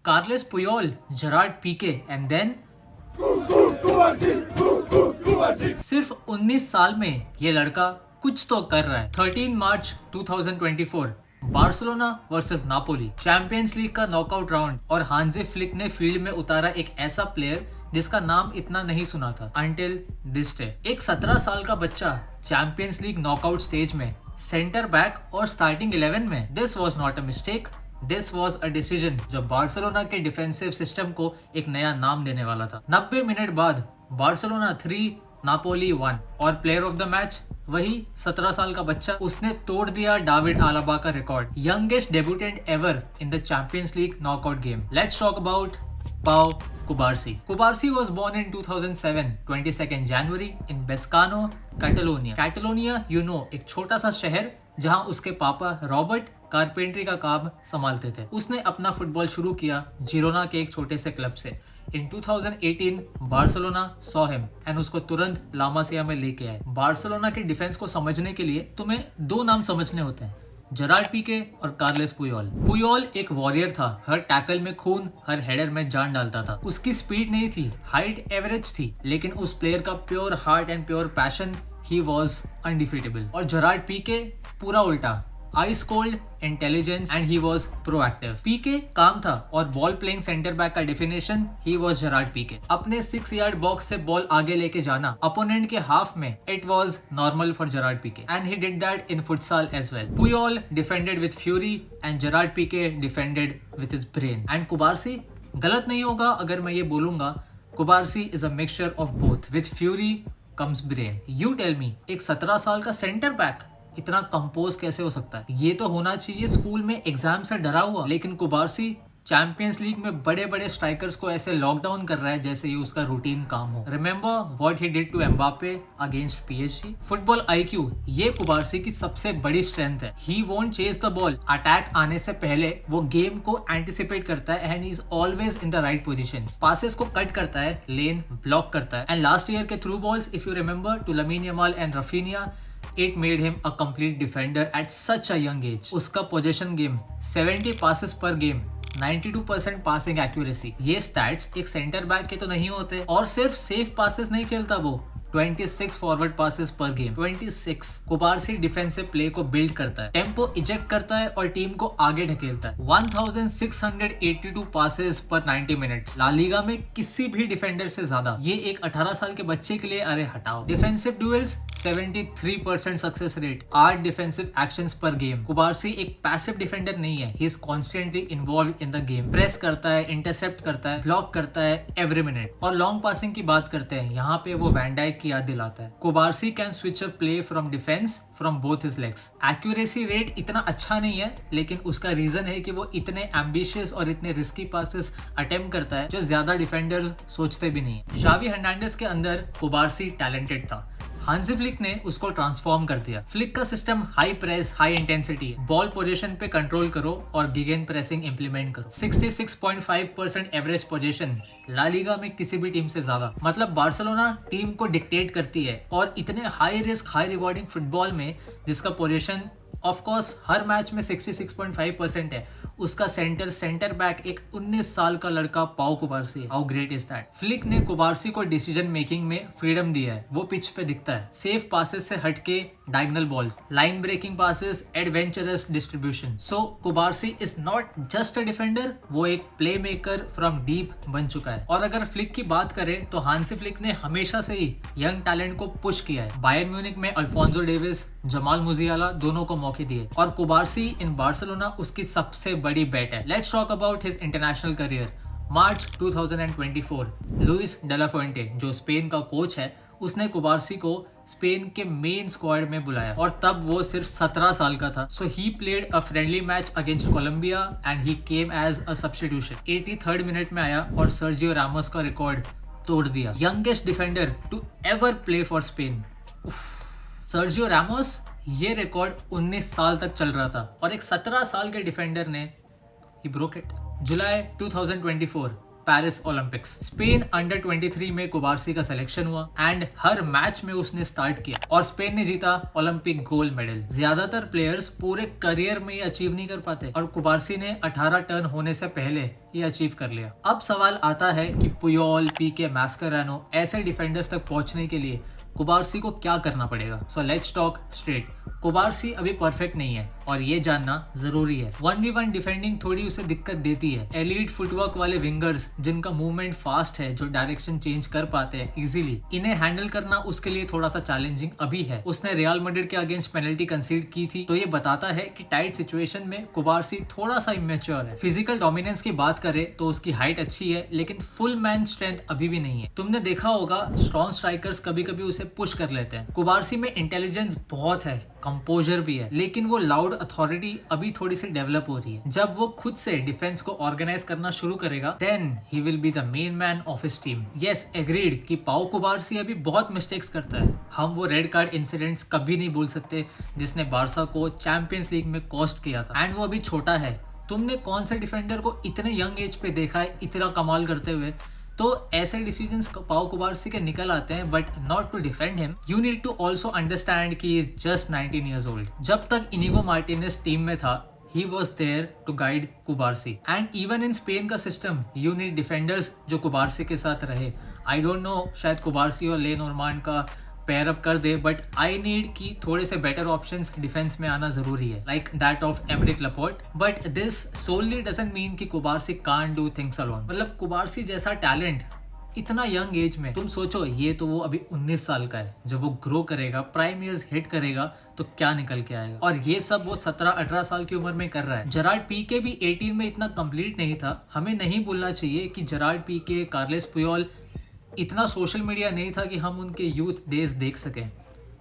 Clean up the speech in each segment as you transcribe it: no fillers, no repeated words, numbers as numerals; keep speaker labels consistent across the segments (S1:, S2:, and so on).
S1: Carlos Puyol, Gerard Pique and then सिर्फ 19 साल में ये लड़का कुछ तो कर रहा है। 13 मार्च 2024 Barcelona versus Napoli, champions league का नॉकआउट राउंड, और हांजी फ्लिक ने फील्ड में उतारा एक ऐसा प्लेयर जिसका नाम इतना नहीं सुना था अंटिल दिस डे। एक 17 साल का बच्चा चैंपियंस लीग नॉकआउट स्टेज में सेंटर बैक और स्टार्टिंग 11 में। This was not a mistake, this was a decision जो बार्सिलोना के डिफेंसिव सिस्टम को एक नया नाम देने वाला था। 90 मिनट बाद बार्सिलोना 3 नापोली 1 और प्लेयर ऑफ द मैच वही 17 साल का बच्चा। उसने तोड़ दिया डेविड आलाबा का record, youngest debutant ever in the Champions League knockout game. Let's talk about Pau Cubarsi. Kubarsi was born in 2007, 22nd January in Bescano, Catalonia. Catalonia, you know, एक छोटा सा शहर जहां उसके पापा रॉबर्ट कारपेंट्री का काम संभालते थे। उसने अपना फुटबॉल शुरू किया जिरोना के एक छोटे से क्लब से। इन 2018 बार्सिलोना सॉ हिम एंड उसको तुरंत लामासिया में लेके आए। बार्सिलोना के डिफेंस को समझने के लिए तुम्हें दो नाम समझने होते हैं, जेरार्ड पीके और कार्लेस पुयोल। पुयोल एक वॉरियर था, हर टैकल में खून, हर हेडर में जान डालता था। उसकी स्पीड नहीं थी, हाइट एवरेज थी, लेकिन उस प्लेयर का pure heart and pure passion, he was undefeatable. और जेरार्ड पीके पूरा उल्टा, ice cold, intelligence and he was proactive. Pique काम था और बॉल प्लेइंग सेंटर बैक का definition, he was Gerard Pique. अपने 6 यार्ड बॉक्स से बॉल आगे लेके जाना अपोनेंट के हाफ में, it was normal for Gerard Pique and he did that in futsal as well. Puyol defended with fury and Gerard Pique defended with his brain. And Cubarsi, गलत नहीं होगा अगर मैं ये बोलूंगा, Cubarsi is a mixture of both, with fury comes brain. You tell me, एक 17 साल का सेंटर बैक इतना कंपोज कैसे हो सकता है? ये तो होना चाहिए स्कूल में एग्जाम से डरा हुआ। लेकिन कुबार्सी चैंपियंस लीग में बड़े बड़े स्ट्राइकर्स को ऐसे लॉकडाउन कर रहा है जैसे ये उसका रूटीन काम हो। Remember what he did to Mbappe against PSG. Football IQ, ये कुबार्सी की सबसे बड़ी स्ट्रेंथ है। He won't chase the ball, attack आने से पहले वो गेम को एंटिसिपेट करता है and is always in the right positions. Passes को कट करता है, लेन ब्लॉक करता है। एंड लास्ट ईयर के through balls, if you remember, to Lamine Yamal and Raphinha, It made him a complete defender at such a young age. उसका position game 70 passes per game, 92% passing accuracy. ये stats एक centre back के तो नहीं होते। और सिर्फ safe passes नहीं खेलता वो, 26 फॉरवर्ड पासेस पर गेम, 26। कुबार्सी डिफेंसिव प्ले को बिल्ड करता है, टेम्पो इजेक्ट करता है और टीम को आगे ढकेलता है। 1682 पासेस पर 90 मिनट्स, ला लीगा में किसी भी डिफेंडर से ज्यादा। ये एक 18 साल के बच्चे के लिए, अरे हटाओ। Defensive duels 73% success rate, 8 defensive actions per game. Cubarsi एक पैसिव डिफेंडर नहीं है, he is constantly involved in the game. Press करता है, इंटरसेप्ट करता है, ब्लॉक करता है एवरी मिनट। और लॉन्ग पासिंग की बात करते हैं, यहाँ पे वो वैन डाइक की याद दिलाता है। कुबार्सी can switch a play from defence from both his legs. Accuracy rate इतना अच्छा नहीं है, लेकिन उसका रीजन है कि वो इतने एम्बिशियस और इतने रिस्की पासेस अटेम्प्ट करता है जो ज्यादा डिफेंडर्स सोचते भी नहीं है। शावी हर्नांडेज के अंदर कुबार्सी टैलेंटेड था, हांसी फ्लिक ने उसको ट्रांसफॉर्म कर दिया। फ्लिक का system high press, high intensity, ball position पे कंट्रोल करो और गिगन प्रेसिंग इंप्लीमेंट करो। 66.5% एवरेज पोजीशन, ला लीगा में किसी भी टीम से ज्यादा। मतलब बार्सिलोना टीम को डिक्टेट करती है और इतने high risk high rewarding football में जिसका position of course her match में 66.5% है, उसका सेंटर बैक एक 19 साल का लड़का पाओ कुबार्सी। How great is that? Flick ने कुबार्सी को डिसीजन मेकिंग में फ्रीडम दिया है, वो पिच पे दिखता है। सेफ पासेस से हटके diagonal balls, line breaking passes, adventurous distribution. So Cubarsi is not just a defender, वो एक प्ले मेकर फ्रॉम डीप बन चुका है। और अगर फ्लिक की बात करें तो हांसी फ्लिक ने हमेशा से ही यंग टैलेंट को पुश किया है। बायर्न म्यूनिक में अल्फोंसो डेविस, जमाल मुजियाला दोनों को मौके दिए और कुबार्सी इन बार्सिलोना उसकी सबसे बड़ी बेट है। Let's talk about his international career. March 2024 Luis de la Fuente, जो स्पेन का कोच है, उसने कुबार्सी को स्पेन के मेन स्क्वाड में बुलाया और तब वो सिर्फ 17 साल का था। So he played a friendly match against Colombia and he came as a substitution. 83rd minute में आया और सर्जियो रामोस का रिकॉर्ड तोड़ दिया, youngest defender to ever play for Spain. Sergio Ramos, ये रिकॉर्ड 19 साल तक चल रहा था और एक 17 साल के डिफेंडर ने he broke it. July 2024 Paris Olympics. Spain under 23 में कुबारसी का सिलेक्शन हुआ एंड हर मैच में उसने स्टार्ट किया और स्पेन ने जीता ओलंपिक गोल्ड मेडल। ज्यादातर प्लेयर्स पूरे करियर में ये अचीव नहीं कर पाते और कुबारसी ने 18 टर्न होने से पहले ये अचीव कर लिया। अब सवाल आता है कि पुयोल, पीके, मास्केरानो ऐसे डिफेंडर्स तक पहुंचने के लिए कुबारसी को क्या करना पड़ेगा। So let's talk straight. कुबारसी अभी परफेक्ट नहीं है और ये जानना जरूरी है। 1v1 डिफेंडिंग थोड़ी उसे दिक्कत देती है। एलीट फुटवर्क वाले विंगर्स जिनका मूवमेंट फास्ट है, जो डायरेक्शन चेंज कर पाते हैं इजीली, इन्हें हैंडल करना उसके लिए थोड़ा सा चैलेंजिंग अभी है। उसने रियल मैड्रिड के अगेंस्ट पेनल्टी कंसीड की थी, तो ये बताता है कि टाइट सिचुएशन में कुबारसी थोड़ा सा इमेच्योर है। फिजिकल डोमिनेंस की बात करें तो उसकी हाइट अच्छी है, लेकिन फुल मैन स्ट्रेंथ अभी भी नहीं है। तुमने देखा होगा स्ट्रॉन्ग स्ट्राइकर्स कभी कभी उसे पुश कर लेते हैं। कुबारसी में इंटेलिजेंस बहुत है, कंपोजर भी है, लेकिन वो लाउड अथॉरिटी अभी थोड़ी सी डेवलप हो रही है। जब वो खुद से डिफेंस को ऑर्गेनाइज करना शुरू करेगा, then he will be the main man of his team. Yes, agreed कि पाओ कुबारसी अभी बहुत मिस्टेक्स करता है। हम वो रेड कार्ड इंसिडेंट्स कभी नहीं भूल सकते जिसने बार्सा को चैंपियंस लीग में कॉस्ट किया था, एंड वो अभी छोटा है। तुमने कौन से डिफेंडर को इतने यंग एज पे देखा है इतना कमाल करते हुए? तो ऐसे डिसीजंस पाओ कुबारसी के निकल आते हैं, but not to defend him. You need to also understand कि he is just 19 years old. जब तक इनिगो मार्टिनेज टीम में था, he was there to guide कुबारसी, and even in Spain का सिस्टम you need defenders जो कुबारसी के साथ रहे। I don't know, शायद कुबारसी और ले नॉर्मान का पेयर अप कर दे, बट आई नीड कि थोड़े से बेटर ऑप्शंस डिफेंस में आना जरूरी है, like that of Aymeric Laporte. But this solely doesn't mean कि Cubarsi can't do things alone. मतलब कुबारसी जैसा टैलेंट इतना यंग एज में, तुम सोचो, ये तो वो अभी 19 साल का है। जब वो ग्रो करेगा, प्राइम ईयर्स हिट करेगा, तो क्या निकल के आएगा। और ये सब वो 17-18 साल की उम्र में कर रहा है। जेरार्ड पीके भी 18 में इतना कंप्लीट नहीं था। हमें नहीं भूलना चाहिए कि जेरार्ड पीके, कार्लेस पुयोल, इतना सोशल मीडिया नहीं था कि हम उनके यूथ डेज देख सकें।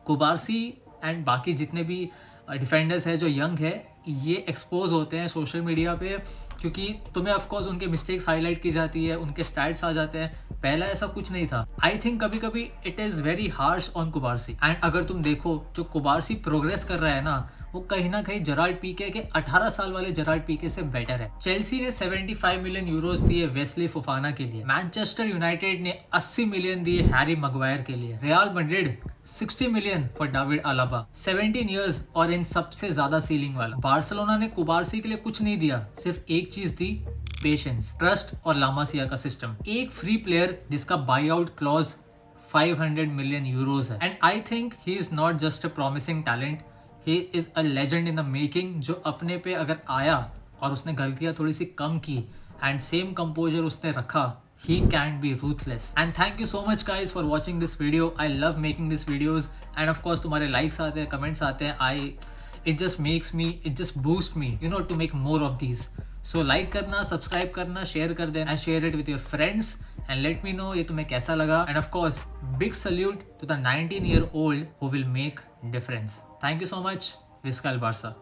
S1: कुबारसी एंड बाकी जितने भी डिफेंडर्स हैं जो यंग है, ये एक्सपोज होते हैं सोशल मीडिया पे, क्योंकि तुम्हें ऑफकोर्स उनके मिस्टेक्स हाईलाइट की जाती है, उनके स्टैट्स आ जाते हैं। पहला ऐसा कुछ नहीं था। आई थिंक कभी कभी it is very harsh on कुबारसी। And अगर तुम देखो, जो कुबारसी प्रोग्रेस कर रहा है ना, वो कहीं ना कहीं जेरार्ड पीके के 18 साल वाले जेरार्ड पीके से बेटर है। चेल्सी ने 75 मिलियन यूरोस दिए वेस्ली फोफाना के लिए। मैनचेस्टर यूनाइटेड ने 80 मिलियन दिए हैरी मगवायर के लिए। Real Madrid 60 million for David Alaba. 17 years और इन सबसे ज्यादा सीलिंग वाला। बार्सिलोना ने कुबारसी के लिए कुछ नहीं दिया, सिर्फ एक चीज दी, पेशेंस, ट्रस्ट और लामासिया का सिस्टम। एक फ्री प्लेयर जिसका buyout clause 500 million euros है। And I think he is not just a promising talent, he is a legend in the making, जो अपने पे अगर आया और उसने गलतियां थोड़ी सी कम की एंड सेम कंपोजर उसने रखा, he can't be ruthless. And thank you so much guys for watching this video. I love making these videos, and of course तुम्हारे likes आते हैं, comments आते हैं, it just makes me, it just boosts me, you know, to make more of these. So like करना, subscribe करना, share कर देना, and share it with your friends and let me know ये तुम्हें कैसा लगा। And of course big salute to the 19-year-old who will make difference. Thank you so much. Viscal Barca.